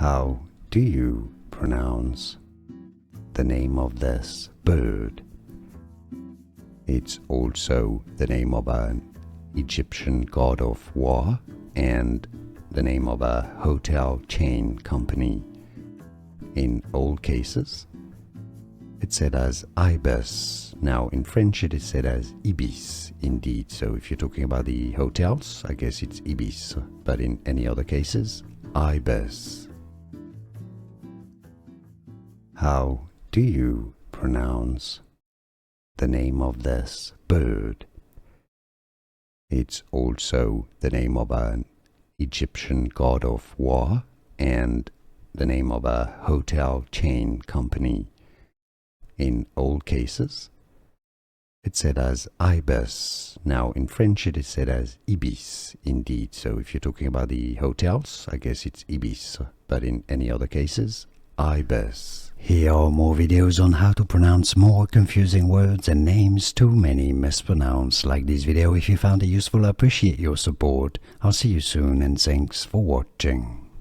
How do you pronounce the name of this bird? It's also the name of an Egyptian god of war and the name of a hotel chain company. In all cases, it's said as Ibis. Now, in French, it is said as Ibis, indeed. So if you're talking about the hotels, I guess it's Ibis. But in any other cases, Ibis. How do you pronounce the name of this bird? It's also the name of an Egyptian god of war and the name of a hotel chain company. In all cases, it's said as Ibis. Now, in French, it is said as Ibis, indeed. So if you're talking about the hotels, I guess it's Ibis. But in any other cases, Ibis. Here are more videos on how to pronounce more confusing words and names too many mispronounced. Like this video if you found it useful. I appreciate your support. I'll see you soon and thanks for watching.